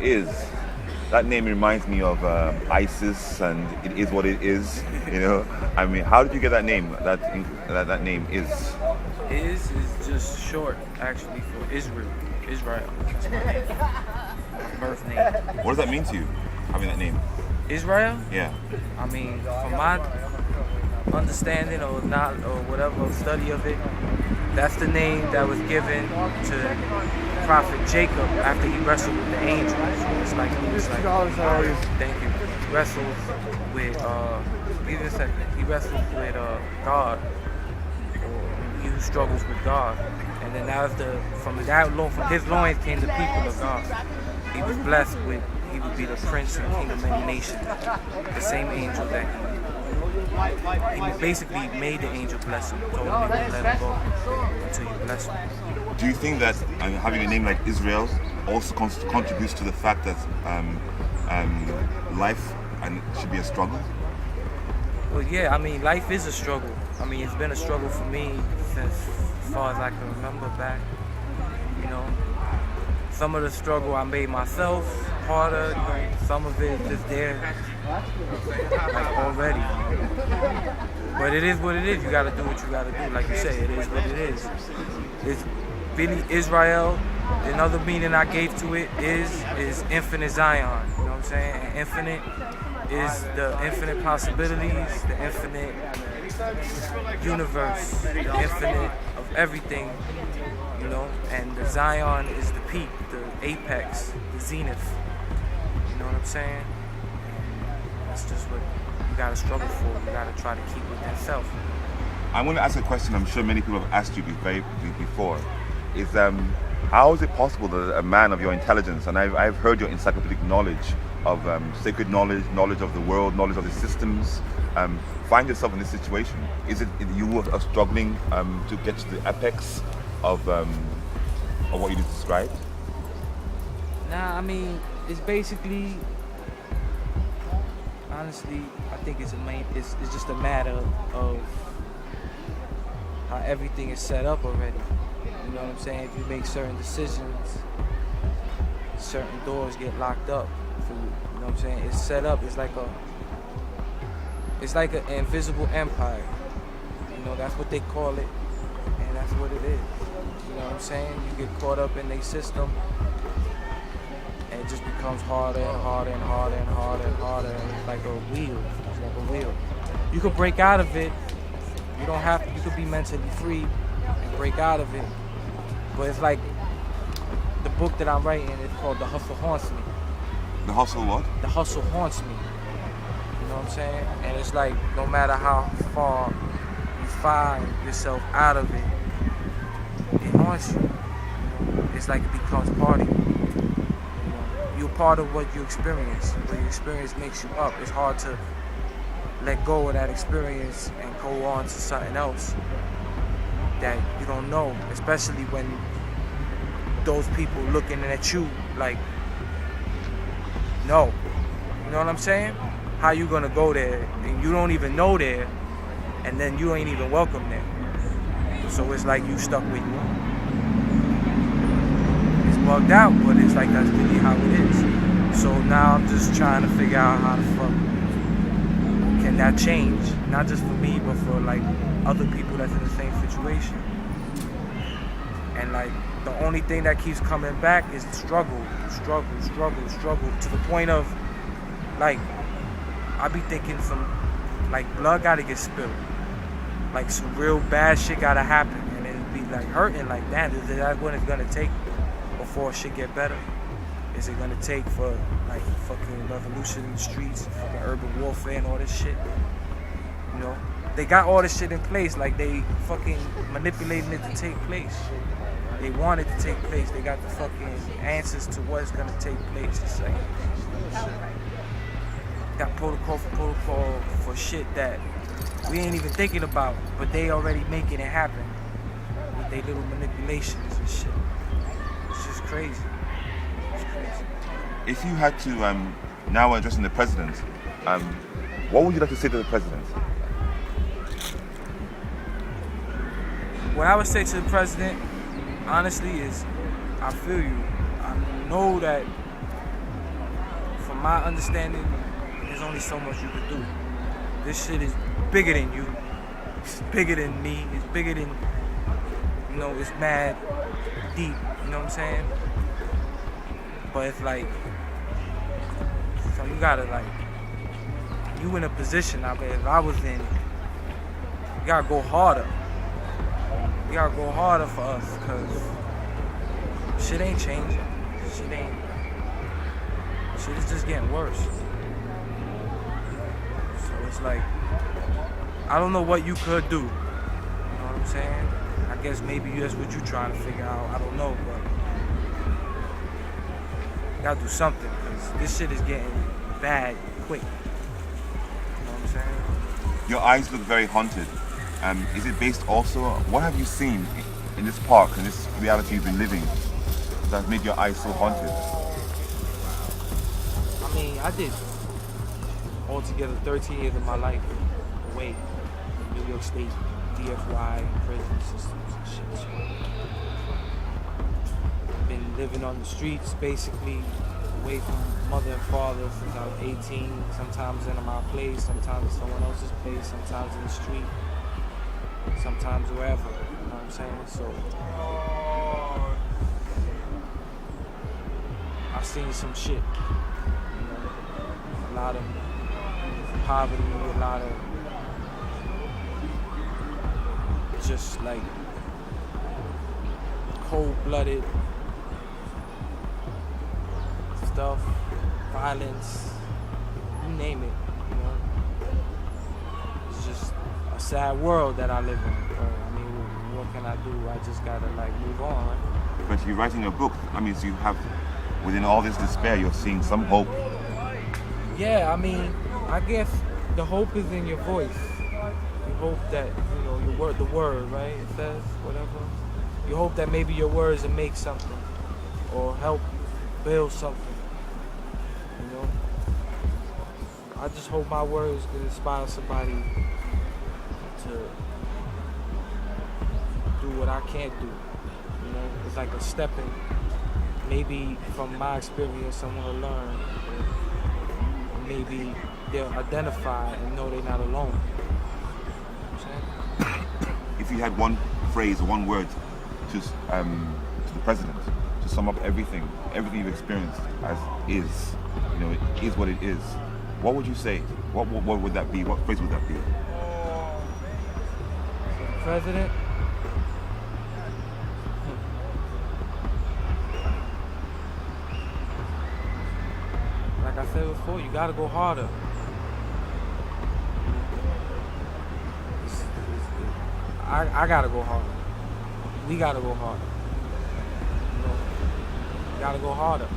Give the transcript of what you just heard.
is. That name reminds me of ISIS, and it is what it is. You know, I mean, how did you get that name? That name is. Is just short, actually, for Israel. Israel. That's my birth name. What does that mean to you, having that name? Israel? Yeah. I mean, from my understanding or not or whatever study of it, that's the name that was given to Prophet Jacob after he wrestled with the angels. So it's like he was like, thank you. He wrestled with give me a second. He wrestled with God, or he who struggles with God. And then from his loins came the people of God. He was blessed with, he would be the prince and king of many nations. The same angel that he basically made the angel bless him, told him he wouldn't let him go until you bless him. Do you think that having a name like Israel also contributes to the fact that life should be a struggle? Well, yeah, I mean, life is a struggle. I mean, it's been a struggle for me since as far as I can remember back. You know, some of the struggle I made myself harder, some of it just there, like already. But it is what it is. You gotta do what you gotta do. Like you say, it is what it is. It's really Israel. Another meaning I gave to it is infinite Zion. You know what I'm saying? And infinite is the infinite possibilities, the infinite universe, the infinite of everything, you know, and the Zion is the peak, the apex, the zenith. You know what I'm saying? And that's just what you gotta struggle for. You gotta try to keep within self. I'm going to ask a question I'm sure many people have asked you before. Is how is it possible that a man of your intelligence, and I've heard your encyclopedic knowledge of sacred knowledge of the world, knowledge of the systems, find yourself in this situation? Is it you are struggling to get to the apex of what you just described? Nah, I mean, it's basically, honestly, I think it's just a matter of how everything is set up already. You know what I'm saying? If you make certain decisions, certain doors get locked up for you. You know what I'm saying? It's set up. It's like an invisible empire. You know, that's what they call it, and that's what it is. You know what I'm saying? You get caught up in their system, and it just becomes harder and harder and harder and harder and harder. And it's like a wheel. It's like a wheel. You could break out of it. You don't have to. You could be mentally free and break out of it. But it's like the book that I'm writing is called The Hustle Haunts Me. The hustle what? The hustle haunts me. You know what I'm saying? And it's like no matter how far you find yourself out of it, it haunts you. You know? It's like it becomes part of you. You know? You're part of what you experience. What your experience makes you up. It's hard to let go of that experience and go on to something else that you don't know, especially when those people looking at you like, no. You know what I'm saying? How you gonna go there and you don't even know there, and then you ain't even welcome there. So it's like you stuck where you are. It's bugged out, but it's like that's really how it is. So now I'm just trying to figure out how the fuck can that change, not just for me, but for like other people that's in the same situation. And like the only thing that keeps coming back is struggle, to the point of like I be thinking some like blood gotta get spilled, like some real bad shit gotta happen, and it'd be like hurting like that. Is that what it's gonna take before shit get better? Is it gonna take for like fucking revolution in the streets, fucking urban warfare and all this shit? You know, they got all this shit in place, like they fucking manipulating it to take place. They want it to take place. They got the fucking answers to what's gonna take place. It's like got protocol for shit that we ain't even thinking about, but they already making it happen with their little manipulations and shit. It's just crazy. If you had to now addressing the president, what would you like to say to the president? What I would say to the president, honestly, is I feel you. I know that from my understanding, there's only so much you can do. This shit is bigger than you. It's bigger than me. It's bigger than, it's mad deep. You know what I'm saying? But it's like, so you gotta you in a position. I mean, if I was in, you gotta go harder. You gotta go harder for us, cause shit ain't changing. Shit is just getting worse. So it's like, I don't know what you could do. You know what I'm saying? I guess maybe that's what you're trying to figure out. I don't know, but you gotta do something, because this shit is getting bad quick. You know what I'm saying? Your eyes look very haunted. Is it based also, what have you seen in this park, in this reality you've been living, that made your eyes so haunted? I mean, I did altogether 13 years of my life away in New York State, DFY, prison systems and shit. So I've been living on the streets, basically, away from mother and father since I was 18, sometimes in my place, sometimes in someone else's place, sometimes in the street, sometimes wherever, you know what I'm saying? So I've seen some shit. A lot of poverty, a lot of just like cold-blooded stuff, violence, you name it, It's just a sad world that I live in. I mean, what can I do? I just gotta move on, right? But you're writing a book. I mean, so you have, within all this despair, you're seeing some hope. Yeah, I mean, I guess the hope is in your voice. You hope that, the word, right? It says, whatever. You hope that maybe your words will make something or help build something, I just hope my words can inspire somebody to do what I can't do. It's like a stepping. Maybe from my experience, someone will learn. Maybe they'll identify and know they're not alone. If you had one phrase or one word to the president to sum up everything you've experienced as is, it is what it is, what would you say? What would that be? What phrase would that be? President? Like I said before, you gotta go harder. I gotta go harder. We gotta go harder. You gotta go harder.